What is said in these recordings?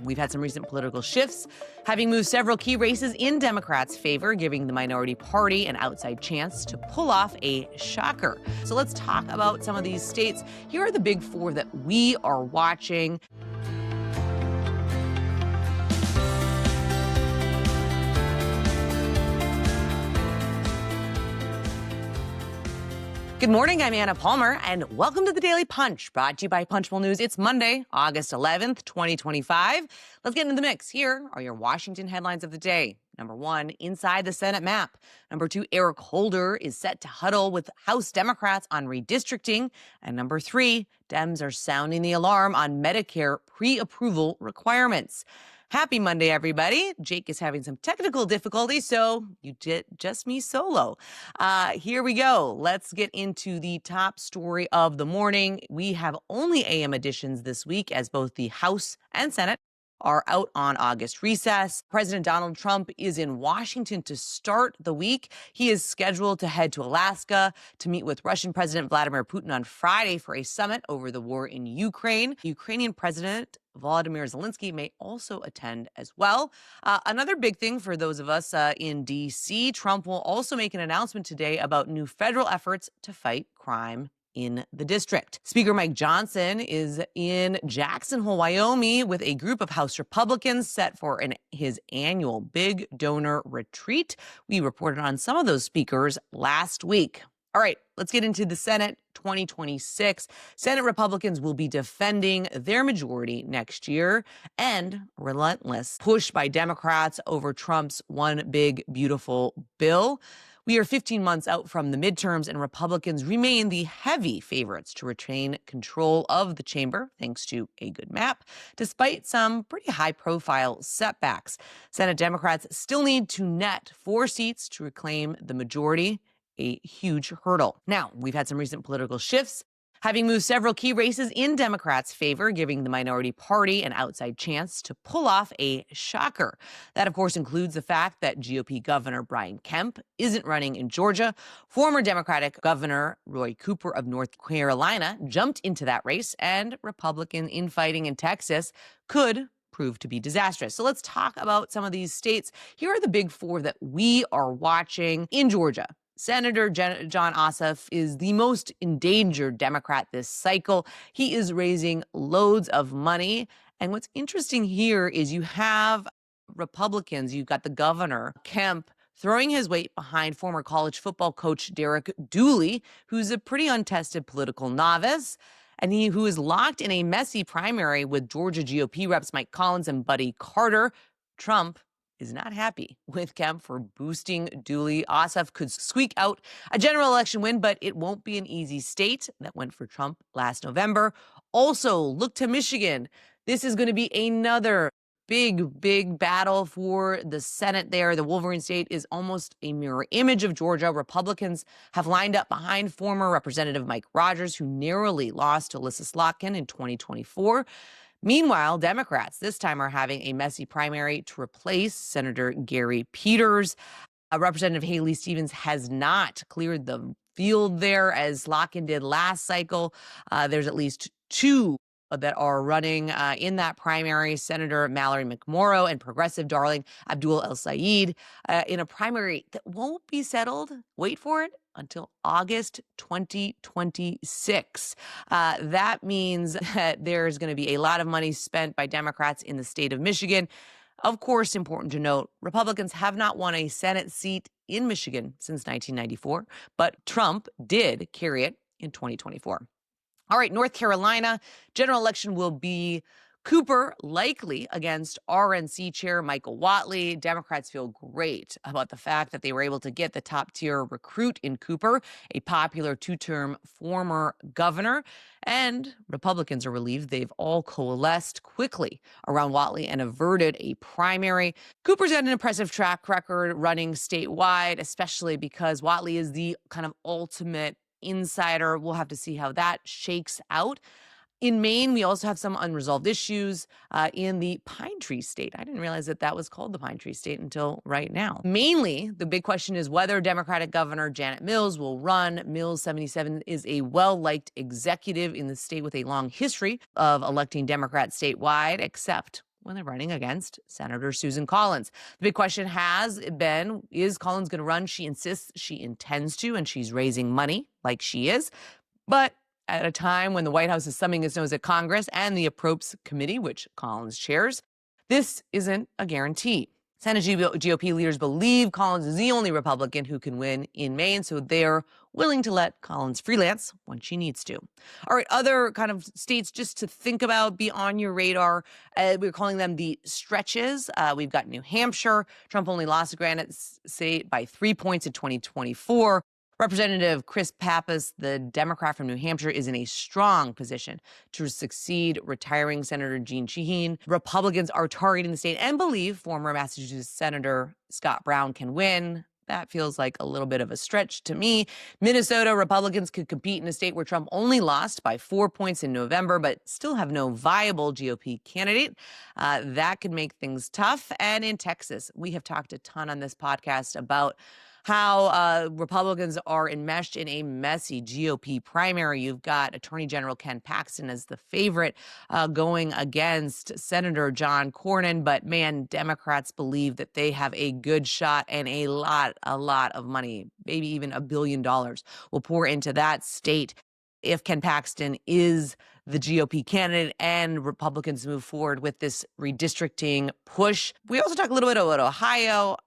We've had some recent political shifts, having moved several key races in Democrats' favor, giving the minority party an outside chance to pull off a shocker. So let's talk about some of these states. Here are the big four that we are watching. Good morning, I'm Anna Palmer, and welcome to the Daily Punch, brought to you by Punchbowl News. It's Monday, August 11th, 2025. Let's get into the mix. Here are your Washington headlines of the day. Number one, inside the Senate map. Number two, Eric Holder is set to huddle with House Democrats on redistricting. And number three, Dems are sounding the alarm on Medicare pre-approval requirements. Happy Monday, everybody. Jake is having some technical difficulties, so you did just me solo. Here we go. Let's get into the top story of the morning. We have only AM editions this week, as both the House and Senate are out on August recess. President Donald Trump is in Washington to start the week. He is scheduled to head to Alaska to meet with Russian President Vladimir Putin on Friday for a summit over the war in Ukraine. Ukrainian President Volodymyr Zelensky may also attend as well. Another big thing for those of us in D.C., Trump will also make an announcement today about new federal efforts to fight crime in the district. Speaker Mike Johnson is in Jackson Hole, Wyoming, with a group of House Republicans set for his annual big donor retreat. We reported on some of those speakers last week. All right, let's get into the Senate 2026. Senate Republicans will be defending their majority next year, and relentless push by Democrats over Trump's one big, beautiful bill. We are 15 months out from the midterms, and Republicans remain the heavy favorites to retain control of the chamber, thanks to a good map, despite some pretty high-profile setbacks. Senate Democrats still need to net 4 seats to reclaim the majority, a huge hurdle. Now, we've had some recent political shifts, having moved several key races in Democrats' favor, giving the minority party an outside chance to pull off a shocker. That, of course, includes the fact that GOP Governor Brian Kemp isn't running in Georgia. Former Democratic Governor Roy Cooper of North Carolina jumped into that race, and Republican infighting in Texas could prove to be disastrous. So let's talk about some of these states. Here are the big four that we are watching. In Georgia, Senator Jon Ossoff is the most endangered Democrat this cycle. He is raising loads of money. And what's interesting here is you have Republicans, you've got the governor, Kemp, throwing his weight behind former college football coach Derek Dooley, who's a pretty untested political novice, and who is locked in a messy primary with Georgia GOP reps Mike Collins and Buddy Carter. Trump is not happy with Kemp for boosting Dooley. Ossoff could squeak out a general election win, but it won't be an easy state. That went for Trump last November. Also, look to Michigan. This is going to be another big battle for the Senate there. The Wolverine state is almost a mirror image of Georgia. Republicans have lined up behind former Representative Mike Rogers, who narrowly lost to Alyssa Slotkin in 2024. Meanwhile, Democrats this time are having a messy primary to replace Senator Gary Peters. Representative Haley Stevens has not cleared the field there as Slotkin did last cycle. There's at least 2 that are running in that primary, Senator Mallory McMorrow and progressive darling Abdul El Sayed, in a primary that won't be settled, wait for it, until August 2026. That means that there's going to be a lot of money spent by Democrats in the state of Michigan. Of course, important to note, Republicans have not won a Senate seat in Michigan since 1994, but Trump did carry it in 2024. All right, North Carolina, general election will be Cooper likely against RNC chair Michael Whatley. Democrats feel great about the fact that they were able to get the top-tier recruit in Cooper, a popular 2-term former governor. And Republicans are relieved they've all coalesced quickly around Whatley and averted a primary. Cooper's got an impressive track record running statewide, especially because Whatley is the kind of ultimate insider. We'll have to see how that shakes out. In Maine, we also have some unresolved issues in the Pine Tree State. I didn't realize that was called the Pine Tree State until right now. Mainly, the big question is whether Democratic Governor Janet Mills will run. Mills, 77, is a well-liked executive in the state with a long history of electing Democrats statewide, except when they're running against Senator Susan Collins. The big question has been, is Collins going to run? She insists she intends to, and she's raising money like she is. But at a time when the White House is thumbing its nose at Congress and the Appropriations Committee, which Collins chairs, this isn't a guarantee. Senate GOP leaders believe Collins is the only Republican who can win in Maine, so they're willing to let Collins freelance when she needs to. All right, other kind of states just to think about, be on your radar. We're calling them the stretches. We've got New Hampshire. Trump only lost a Granite State by 3 points in 2024. Representative Chris Pappas, the Democrat from New Hampshire, is in a strong position to succeed retiring Senator Jeanne Shaheen. Republicans are targeting the state and believe former Massachusetts Senator Scott Brown can win. That feels like a little bit of a stretch to me. Minnesota, Republicans could compete in a state where Trump only lost by 4 points in November, but still have no viable GOP candidate. That could make things tough. And in Texas, we have talked a ton on this podcast about how Republicans are enmeshed in a messy GOP primary. You've got Attorney General Ken Paxton as the favorite going against Senator John Cornyn. But man, Democrats believe that they have a good shot, and a lot of money, maybe even $1 billion, will pour into that state if Ken Paxton is the GOP candidate and Republicans move forward with this redistricting push. We also talk a little bit about Ohio.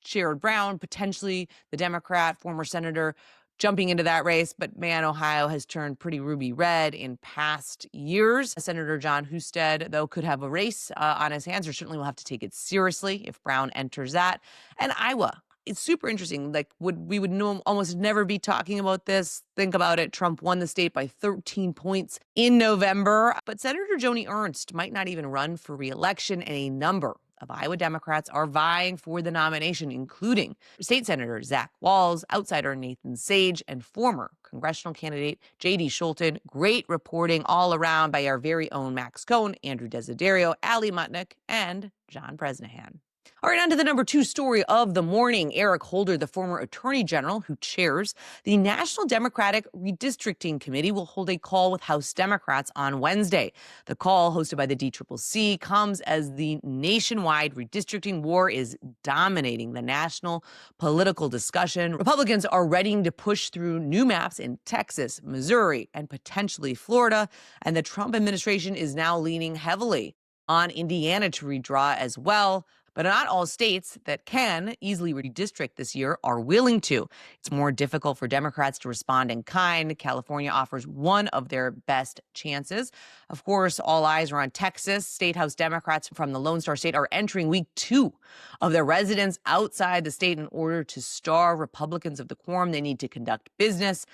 Sherrod Brown, potentially the Democrat, former senator, jumping into that race. But man, Ohio has turned pretty ruby red in past years. Senator John Husted, though, could have a race on his hands, or certainly will have to take it seriously if Brown enters that. And Iowa. It's super interesting. Like, we would almost never be talking about this. Think about it. Trump won the state by 13 points in November. But Senator Joni Ernst might not even run for re-election, and a number of Iowa Democrats are vying for the nomination, including State Senator Zach Wahls, outsider Nathan Sage, and former congressional candidate J.D. Scholten. Great reporting all around by our very own Max Cohn, Andrew Desiderio, Ali Mutnick, and John Bresnahan. All right, on to the number 2 story of the morning. Eric Holder, the former attorney general who chairs the National Democratic Redistricting Committee, will hold a call with House Democrats on Wednesday. The call, hosted by the DCCC, comes as the nationwide redistricting war is dominating the national political discussion. Republicans are ready to push through new maps in Texas, Missouri, and potentially Florida, and the Trump administration is now leaning heavily on Indiana to redraw as well. But not all states that can easily redistrict this year are willing to. It's more difficult for Democrats to respond in kind. California offers one of their best chances. Of course, all eyes are on Texas. State House Democrats from the Lone Star State are entering week 2 of their residence outside the state in order to starve Republicans of the quorum they need to conduct business.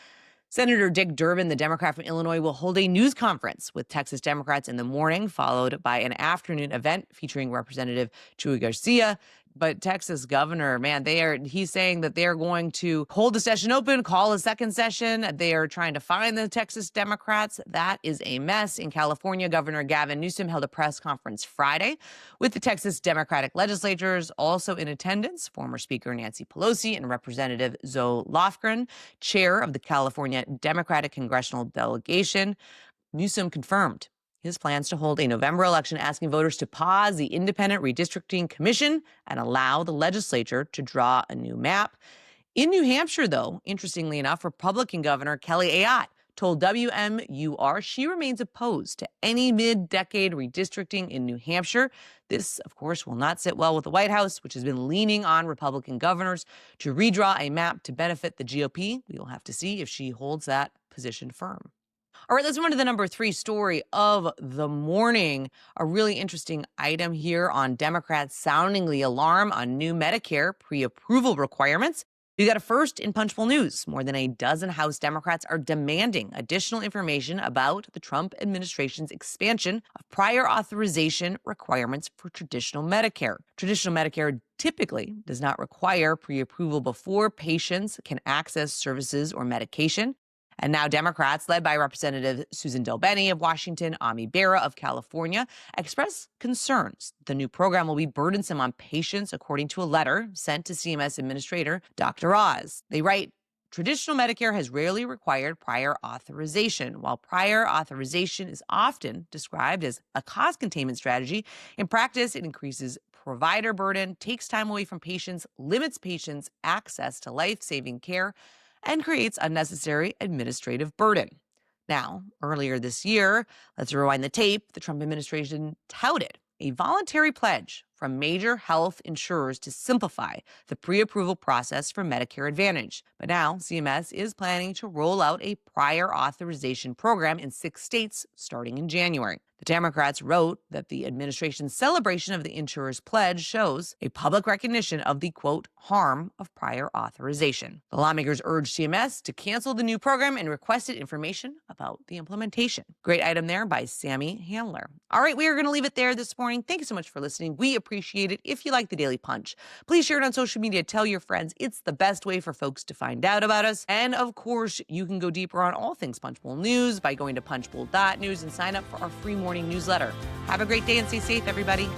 Senator Dick Durbin, the Democrat from Illinois, will hold a news conference with Texas Democrats in the morning, followed by an afternoon event featuring Representative Chuy Garcia. But Texas governor, man, he's saying that they're going to hold the session open, call a second session. They are trying to find the Texas Democrats. That is a mess. In California, Governor Gavin Newsom held a press conference Friday with the Texas Democratic legislators. Also in attendance, former Speaker Nancy Pelosi and Representative Zoe Lofgren, chair of the California Democratic Congressional Delegation. Newsom confirmed his plans to hold a November election, asking voters to pause the Independent Redistricting Commission and allow the legislature to draw a new map. In New Hampshire, though, interestingly enough, Republican Governor Kelly Ayotte told WMUR she remains opposed to any mid-decade redistricting in New Hampshire. This, of course, will not sit well with the White House, which has been leaning on Republican governors to redraw a map to benefit the GOP. We will have to see if she holds that position firm. All right, let's move on to the number 3 story of the morning. A really interesting item here on Democrats sounding the alarm on new Medicare pre-approval requirements. We got a first in Punchbowl News. More than a dozen House Democrats are demanding additional information about the Trump administration's expansion of prior authorization requirements for traditional Medicare. Traditional Medicare typically does not require pre-approval before patients can access services or medication. And now Democrats, led by Representative Susan DelBene of Washington, Ami Bera of California, express concerns the new program will be burdensome on patients, according to a letter sent to CMS Administrator Dr. Oz. They write, Traditional Medicare has rarely required prior authorization. While prior authorization is often described as a cost containment strategy, in practice, it increases provider burden, takes time away from patients, limits patients' access to life-saving care, and creates unnecessary administrative burden. Now, earlier this year, let's rewind the tape, the Trump administration touted a voluntary pledge from major health insurers to simplify the pre-approval process for Medicare Advantage. But now, CMS is planning to roll out a prior authorization program in 6 states starting in January. The Democrats wrote that the administration's celebration of the insurer's pledge shows a public recognition of the, quote, harm of prior authorization. The lawmakers urged CMS to cancel the new program and requested information about the implementation. Great item there by Sammy Handler. All right, we are going to leave it there this morning. Thank you so much for listening. We appreciate it. If you like the Daily Punch, please share it on social media. Tell your friends. It's the best way for folks to find out about us. And of course, you can go deeper on all things Punchbowl News by going to punchbowl.news and sign up for our free morning newsletter. Have a great day and stay safe, everybody.